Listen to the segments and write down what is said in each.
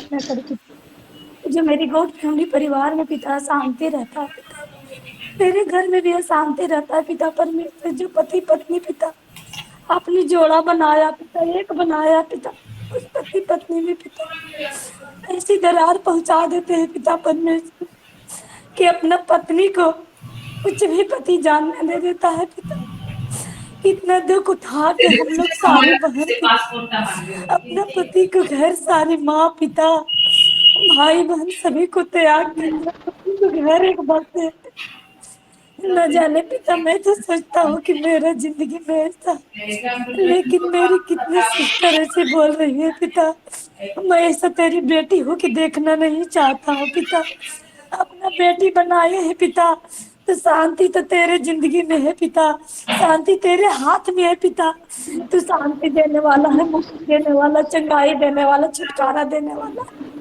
प्रार्थना करूँ पिता, जो मेरी गॉड फैमिली परिवार में पिता शांति रहता है पिता, मेरे घर में भी अशांति रहता है पिता परमेश्वर। जो पति पत्नी पिता आपने जोड़ा बनाया पिता, एक बनाया पिता, उस पति पत्नी में पिता ऐसी दरार पहुंचा देते हैं पिता परमेश्वर कि अपना पत्नी को कुछ भी पति जानने दे देता है पिता। कितना दुख उठा के हम लोग सारी बहन पिता अपना पति को घर, सारी माँ पिता भाई बहन सभी को त्याग के अपना पति को घर एक बसे। न जाने पिता, मैं तो सोचता हूँ कि मेरा जिंदगी में ऐसा, लेकिन मेरी कितनी सिस्टर ऐसे बोल रही है पिता, मैं ऐसा तेरी बेटी हूँ कि देखना नहीं चाहता हूँ पिता। अपना बेटी बनाए है पिता, तो शांति तो तेरे जिंदगी में है पिता, शांति तेरे हाथ में है पिता। तू शांति देने वाला है, मुक्ति देने वाला, चंगाई देने वाला, छुटकारा देने वाला है।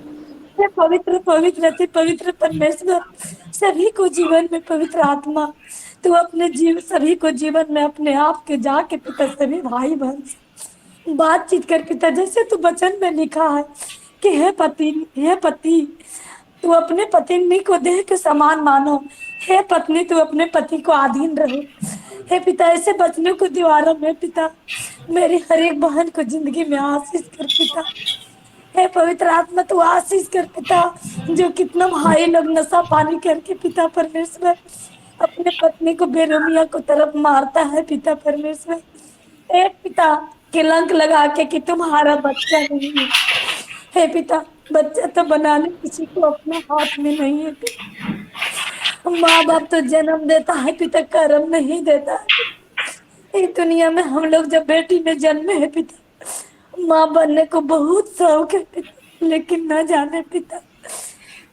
पवित्र पवित्र अति पवित्र परमेश्वर, सभी को जीवन में पवित्र आत्मा तू अपने जीव सभी को जीवन में अपने आप के जाके पिता सभी भाई बहन से बातचीत कर पिता, जैसे तू वचन में लिखा है कि हे पति तू अपने पत्नी को देह के समान मानो, हे पत्नी तू अपने पति को अधीन रहो। हे पिता, ऐसे बचनों को दीवारों में पिता मेरी हर एक बहन को जिंदगी में आशीष कर पिता। हे पवित्र आत्मा तू आशीष कर पिता, जो कितना भाई लोग नशा पानी करके पिता परमेश्वर अपने पत्नी को बेरहमिया को तरफ मारता है पिता परमेश्वर। एक पिता कलंक लगा के कि तुम्हारा बच्चा नहीं है। हे पिता, बच्चा तो बनाने किसी को अपने हाथ में नहीं है पिता। माँ बाप तो जन्म देता है पिता, कर्म नहीं देता है पिता। इस दुनिया में हम लोग जब बेटी में जन्मे है पिता, माँ बनने को बहुत शौक है पिता, लेकिन न जाने पिता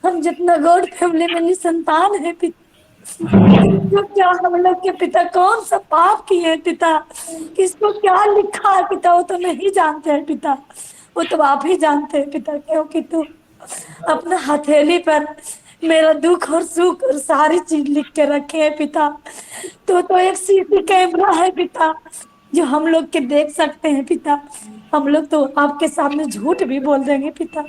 हम जितना गॉड फैमिली में निसंतान है पिता, किसको क्या हम लोग के पिता कौन सा पाप किए हैं पिता, किसको क्या लिखा है पिता, वो तो नहीं जानते हैं पिता, वो तो आप ही जानते हैं पिता। क्योंकि तू अपना हथेली पर मेरा दुख और सुख और सारी चीज लिख के रखे है पिता। तो एक सीसी कैमरा है पिता, जो हम लोग के देख सकते हैं पिता। हम लोग तो आपके सामने झूठ भी बोल देंगे पिता,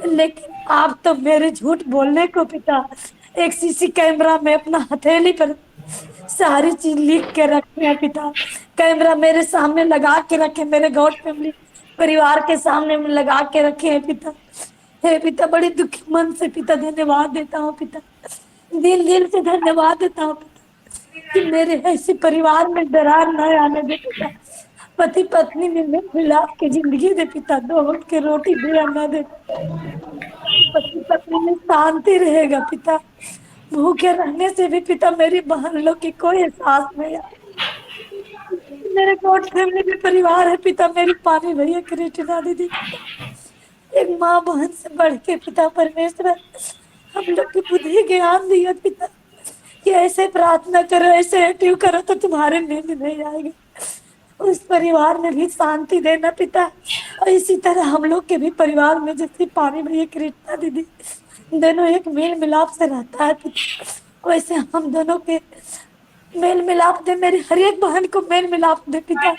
लेकिन आप तो मेरे झूठ बोलने को पिता एक सीसी कैमरा में अपना हथेली पर सारी चीज लिख के रखे हैं पिता। कैमरा मेरे सामने लगा के रखे, मेरे गॉड फैमिली परिवार के सामने में लगा के रखे हैं पिता। हे पिता, बड़ी दुखी मन से पिता धन्यवाद देता हूँ पिता, दिल दिल से धन्यवाद देता हूँ पिता कि मेरे ऐसे परिवार में दरार न आने दे पिता। पति पत्नी में मेल मिलाप की जिंदगी दे पिता, दो वक्त की रोटी दे न दे पिता। पति पत्नी में शांति रहेगा पिता। भूखे रहने से भी पिता मेरी बहन लोग की कोई एहसास नहीं आए। मेरे गॉड फैमिली में परिवार है पिता, मेरी पानी भैया कृष्णा दीदी पिता, एक माँ बहन से बढ़ के पिता परमेश्वर हम लोग की बुद्धि ज्ञान दिया पिता कि ऐसे प्रार्थना करो, ऐसे एक्टिव करो तो तुम्हारे नींद नहीं आएगी। उस परिवार में भी शांति देना पिता, और इसी तरह हम लोग के भी परिवार में जैसे पानी भैया कृष्णा दीदी दोनों एक मेल मिलाप से रहता है पिता, वैसे हम दोनों के मेल मिलाप दे, मेरी हर एक बहन को मेल मिलाप दे पिता।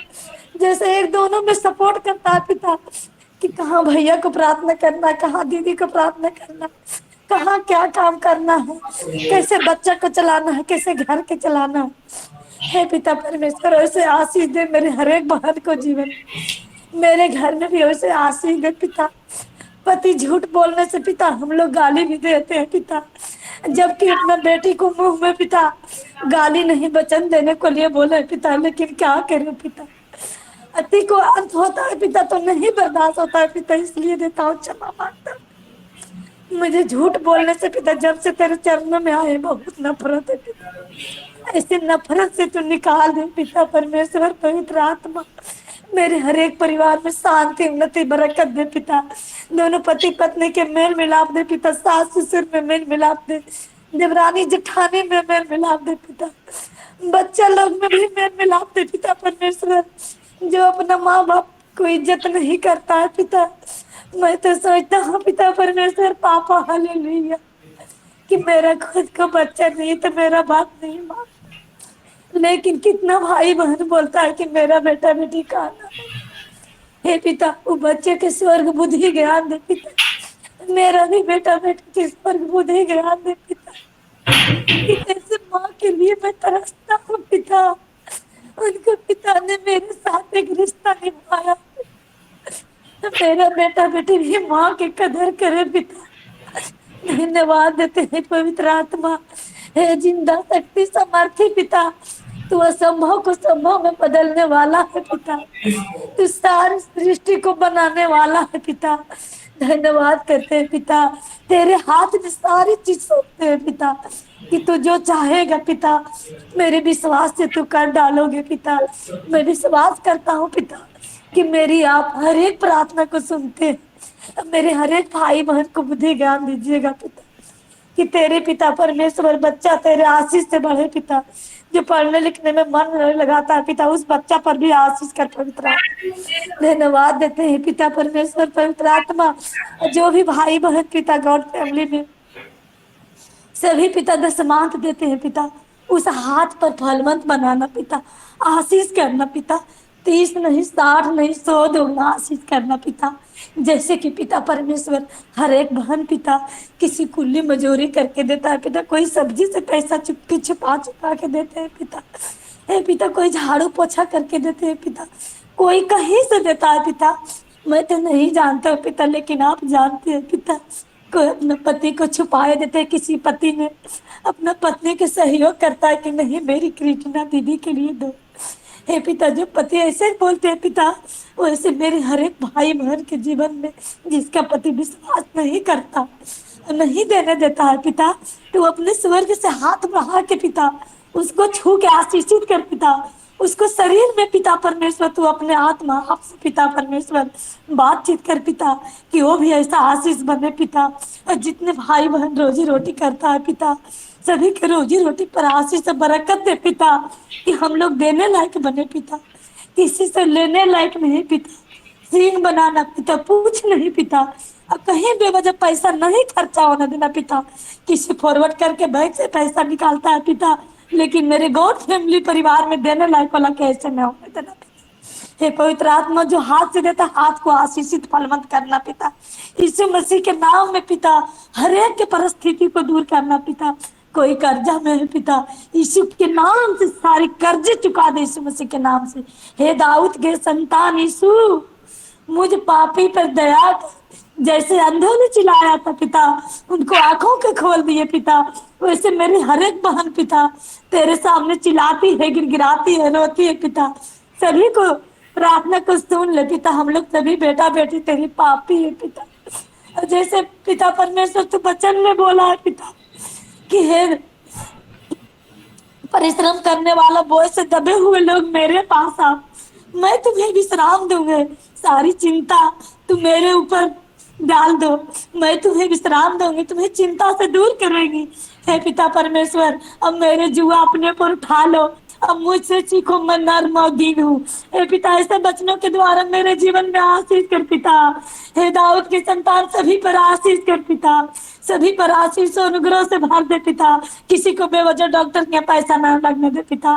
जैसे एक दोनों में सपोर्ट करता है पिता कि कहाँ भैया को प्रार्थना करना, कहाँ दीदी को प्रार्थना करना, कहाँ क्या काम करना है, कैसे बच्चा को चलाना है, कैसे घर के चलाना है। हे पिता परमेश्वर, ऐसे आशीष दे मेरे हर एक बहन को जीवन, मेरे घर में भी वैसे आशीष दे पिता। पति झूठ बोलने से पिता हम लोग गाली भी देते हैं पिता, जबकि अपना बेटी को मुंह में पिता गाली नहीं वचन देने को लिए बोले पिता, लेकिन क्या करूं पिता, अति को अंत होता है पिता, तो नहीं बर्दाश्त होता है पिता, इसलिए देता हूँ क्षमा मांगता हूं। मुझे झूठ बोलने से पिता जब से तेरे चरणों में आए बहुत नफरत है पिता, ऐसे नफरत से तू निकाल दे पिता परमेश्वर। पवित्र आत्मा मेरे हर एक परिवार में शांति उन्नति बरकत दे पिता। दोनों पति पत्नी के मेल मिलाप दे पिता, सास ससुर में मेल मिलाप दे, देवरानी जेठानी में मेल मिलाप दे पिता, बच्चा लोग में भी मेल मिलाप दे पिता परमेश्वर। जो अपना माँ बाप को इज्जत नहीं करता है पिता, मैं तो सोचता हूँ पिता परमेश्वर पापा हालेलुया कि मेरा खुद का बच्चा नहीं तो मेरा बात नहीं मानता, लेकिन कितना भाई बहन बोलता है कि मेरा बेटा बेटी का नाम है। हे पिता, वो बच्चे के स्वर्ग बुद्धि ज्ञान दे पिता, मेरा भी बेटा बेटी किस पर बुद्धि ज्ञान दे पिता, कि जैसे माँ के लिए मैं तरसता हूँ पिता, उनके पिता ने मेरे साथ एक रिश्ता निभाया। तो मेरा बेटा बेटी भी माँ की कदर करे पिता। धन्यवाद देते हैं पवित्र आत्मा। हे जिंदा शक्ति समर्थी पिता, तू असंभव को संभव में बदलने वाला है पिता। तू सारी सृष्टि को बनाने वाला है पिता। धन्यवाद करते हैं पिता। तेरे हाथ में सारी चीज सौंपते हैं पिता, कि तू जो चाहेगा पिता मेरे विश्वास से तू कर डालोगे पिता। मैं विश्वास करता हूँ पिता कि मेरी आप हर एक प्रार्थना को सुनते हैं। मेरे हर एक भाई बहन को बुद्धि ज्ञान दीजिएगा पिता, कि तेरे पिता परमेश्वर बच्चा तेरे आशीष से बढ़े पिता। जो पढ़ने लिखने में मन नहीं लगाता है पिता, उस बच्चा पर भी आशीष कर पवित्र आत्मा। धन्यवाद देते हैं पिता परमेश्वर पवित्र आत्मा। जो भी भाई बहन पिता गॉड फैमिली में सभी पिता दशमांत देते हैं पिता, उस हाथ पर फलवंत बनाना पिता, आशीष करना पिता। 30 नहीं 60 नहीं 100 दुगना आशीष करना पिता। जैसे कि पिता परमेश्वर हर एक बहन पिता किसी कुल्ली मजूरी करके देता है पिता, कोई सब्जी से पैसा चुपके छुपा छुपा के देते हैं पिता। हे पिता कोई झाड़ू पोछा करके देते हैं पिता, कोई कहीं से देता है पिता। मैं तो नहीं जानता हूँ पिता, लेकिन आप जानते हैं पिता। कोई अपने पति को छुपाए देते हैं, किसी पति ने अपना पत्नी के सहयोग करता है कि नहीं मेरी कृष्णा दीदी के लिए दो। हे पिता जो पति ऐसे बोलते हैं पिता, वैसे मेरे हर एक भाई बहन के जीवन में जिसका पति विश्वास नहीं करता, नहीं देने देता है पिता, तो अपने स्वर्ग से हाथ बढ़ा के पिता उसको छू के आशीषित कर पिता। उसको शरीर में पिता परमेश्वर तू अपने आत्मा आपसे पिता परमेश्वर बातचीत कर पिता, कि वो भी ऐसा आशीष बने पिता। और जितने भाई बहन रोजी रोटी करता है पिता, सभी के रोजी रोटी पर आशीष से बरकत दे पिता, कि हम लोग देने लायक बने पिता, किसी से लेने लायक नहीं पिता। सींग बनाना पिता, पूछ नहीं पिता, अब कहीं बेवजह पैसा नहीं खर्चा होने देना पिता। किसी फॉरवर्ड करके बैंक से पैसा निकालता है पिता, लेकिन मेरे गॉड फैमिली परिवार में देने लायक वाला कैसे न होने देना पिता। हे पवित्र आत्मा जो हाथ से देता हाथ को आशीषित फलवंत करना पिता। यीशु मसीह के नाम में पिता हर एक के परिस्थिति को दूर करना पिता। कोई कर्जा में है पिता, यीशु के नाम से सारे कर्जे चुका दे यीशु मसीह के नाम से। हे दाऊद के संतान यीशु मुझ पापी पर दया कर। जैसे अंधों ने चिल्लाया था पिता, उनको आंखों के खोल दिए पिता, वैसे मेरी हर एक बहन पिता तेरे सामने चिल्लाती है, गिड़गिड़ाती है, रोती है पिता। सभी को प्रार्थना को सुन ले पिता। हम लोग सभी बेटा बेटी तेरी पापी है पिता। और जैसे पिता परमेश्वर तू वचन में बोला है पिता, कि हे परिश्रम करने वाला बोझ से दबे हुए लोग मेरे पास आओ, मैं तुम्हें विश्राम दूंगा। सारी चिंता तुम मेरे ऊपर डाल दो, मैं तुम्हें विश्राम दूंगी, तुम्हें चिंता से दूर करूंगी। हे पिता परमेश्वर अब मेरे जुआ अपने पर उठा लो, अब मुझसे सीखो मैं नर्म और दीन हूँ। हे पिता ऐसे बचनों के द्वारा मेरे जीवन में आशीष कर पिता। हे दाऊद की संतान सभी पर आशीष कर पिता, सभी पर आशीष और अनुग्रह से भर दे पिता। किसी को बेवजह डॉक्टर के पैसा ना लगने दे पिता।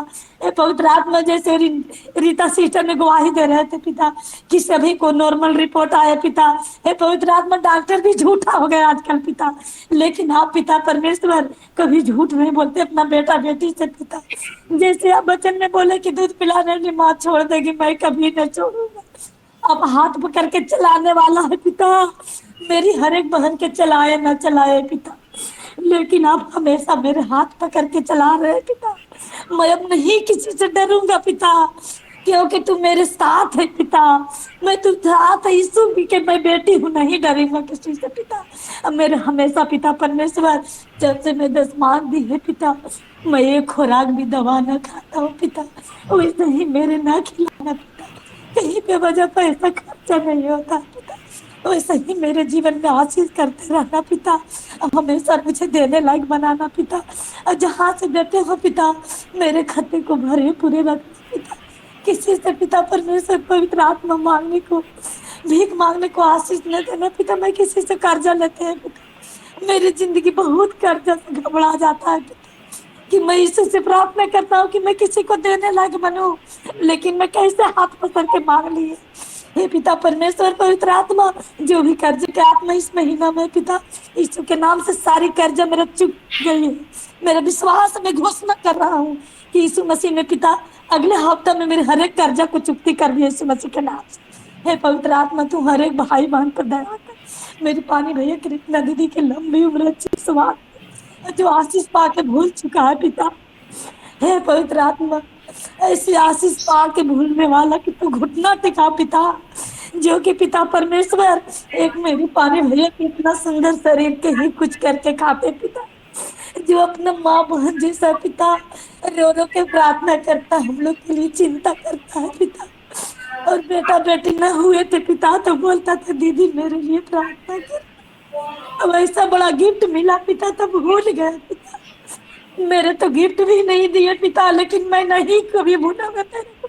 हे पवित्र आत्मा जैसे रीता सिस्टर ने गवाही दे रहे थे पिता, कि सभी को नॉर्मल रिपोर्ट आया पिता। हे पवित्र आत्मा डॉक्टर भी झूठा हो गया आजकल पिता, लेकिन आप पिता परमेश्वर कभी झूठ नहीं बोलते अपना बेटा बेटी से पिता। जैसे आप वचन में बोले कि दूध पिलाने वाली माँ छोड़ देगी, मैं कभी नहीं छोड़ूंगा। अब हाथ पकड़ के चलाने वाला है पिता, मेरी हर एक बहन के चलाए ना चलाए पिता, लेकिन आप हमेशा मेरे हाथ पकड़ के चला रहे हैं पिता। मैं अब नहीं किसी से डरूंगा पिता, क्योंकि तू मेरे साथ है पिता। मैं तू साथ है यीशु के मैं बेटी हूँ, नहीं डरूंगा किसी से पिता। अब मेरे हमेशा पिता परमेश्वर जब से मैं दसमान दी है पिता, मैं एक खुराक भी दवा न खाता हूँ पिता, वैसे ही मेरे ना खिलाना पिता। कहीं पे वजह पैसा खर्चा नहीं होता पिता, वैसे ही मेरे जीवन में आशीष करते रहना पिता। अब हमेशा मुझे देने लायक बनाना पिता, और जहाँ से देते हो पिता मेरे खाते को भरे पूरे रखना पिता। किसी से पिता परमेश्वर पवित्र आत्मा मांगने को, भीख मांगने को आशीष न देना पिता। मैं किसी से कर्जा लेते हैं पिता, मेरी जिंदगी बहुत कर्जा से घबरा जाता है पिता, कि मैं यीशु से प्रार्थना करता हूँ कि मैं किसी को देने लायक बनूं, लेकिन मैं कैसे हाथ पकड़ के मांग लिए। हे पिता परमेश्वर पवित्र आत्मा, जो भी कर्ज के आत्मा इस महीना में पिता यीशु के नाम से सारी कर्जा मेरा चुक गई है। मेरा विश्वास में घोषणा कर रहा हूँ कि यीशु मसीह में पिता अगले हफ्ते में मेरे हर एक कर्जा को चुकती कर दिया यीशु मसीह के नाम से। हे पवित्र आत्मा, तू हर एक भाई बहन पर दया कर। मेरी पानी भैया कृष्णा दीदी की लंबी उम्र, अच्छी स्वास्थ्य, जो आशीष पाके भूल चुका है पिता। हे पवित्र आत्मा, ऐसी आशीष पा के भूलने वाला कि तू घुटना टिका पिता, जो कि पिता परमेश्वर एक मेरी पानी भैया के इतना सुंदर शरीर के ही कुछ करके खाते पिता, जो अपना माँ बहन जैसा पिता रो रो के प्रार्थना करता है, हम लोग के लिए चिंता करता है पिता। और बेटा बेटी न हुए थे पिता तो बोलता था दीदी मेरे लिए प्रार्थना कर। अब ऐसा बड़ा गिफ्ट मिला पिता तो भूल गया पिता। मेरे तो गिफ्ट भी नहीं दिए पिता, लेकिन मैं नहीं कभी भूलूंगा तेरे को।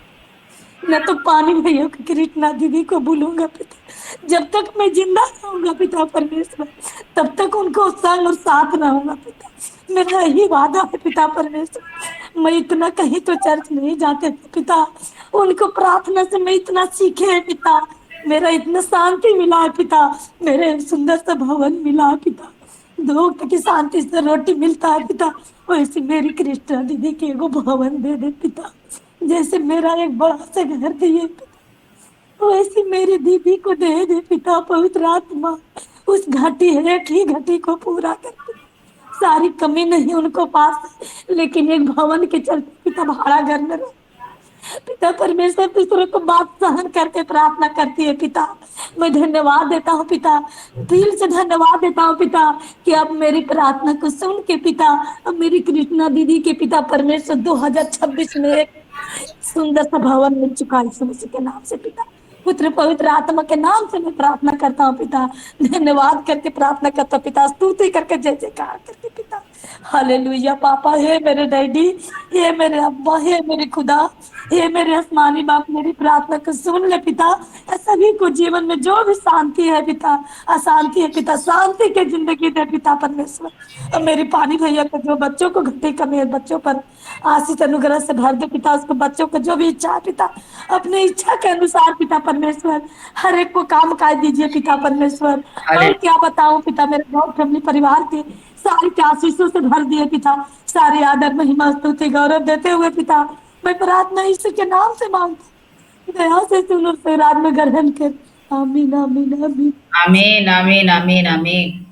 न तो पानी भैया को कृष्णा दीदी को भूलूंगा पिता। जब तक मैं जिंदा रहूंगा पिता परमेश्वर, तब तक उनको संग और साथ रहूंगा पिता। मेरा यही वादा है पिता परमेश्वर। मैं इतना कहीं तो चर्च नहीं जाते थे पिता, उनको प्रार्थना से मैं इतना सीखे है पिता। मेरा इतना शांति मिला है पिता, मेरे सुंदर सा भवन मिला है पिता, 2 वक्त की शांति से रोटी मिलता है पिता। वैसे मेरी कृष्णा दीदी के एगो भवन दे दे पिता, जैसे मेरा एक बड़ा सा घर दिए पिता, वैसे मेरी दीदी को दे दे पिता पवित्र आत्मा। उस घटी है, एक ही घटी को पूरा कर पिता। सारी कमी नहीं उनको पास है, लेकिन एक भवन के चलते पिता भाड़ा घर में रह पिता परमेश्वर, दूसरों को बात सहन करके प्रार्थना करती है पिता। मैं धन्यवाद देता हूँ पिता, दिल से धन्यवाद देता हूँ पिता कि अब मेरी प्रार्थना को सुन के पिता, अब मेरी कृष्णा दीदी के पिता परमेश्वर 2026 में एक सुंदर सा भवन मिल चुका है यीशु मसीह के नाम से पिता। पुत्र पवित्र आत्मा के नाम से मैं प्रार्थना करता हूँ पिता, धन्यवाद करके प्रार्थना करता हूँ पिता, स्तुति करके जय जयकार करके पिता। हालेलुया पापा, हे मेरे डैडी, हे मेरे अब्बा, हे मेरे खुदा, हे मेरे आसमानी बाप, मेरी प्रार्थना को सुन ले पिता। सभी को जीवन में जो भी शांति है पिता, अशांति है पिता, शांति की जिंदगी दे पिता परमेश्वर। और मेरी पानी भैया को जो बच्चों को घटी कमी है, बच्चों पर आशीष अनुग्रह से भर दे पिता। उसको बच्चों को जो भी इच्छा है पिता, अपने इच्छा के अनुसार पिता परमेश्वर हर एक को काम काज दीजिए पिता परमेश्वर। हाले और क्या बताऊं पिता, मेरे बहुत फैमिली परिवार के सारी के आशीषों से भर दिए पिता। सारी आदर महिमा स्तुति गौरव देते हुए पिता, मैं प्रार्थना यीशु के नाम से मांगता हूं। दया से सुन और फिर रात में ग्रहण कर। आमीन आमीन आमीन। आमीन आमीन आमीन आमीन।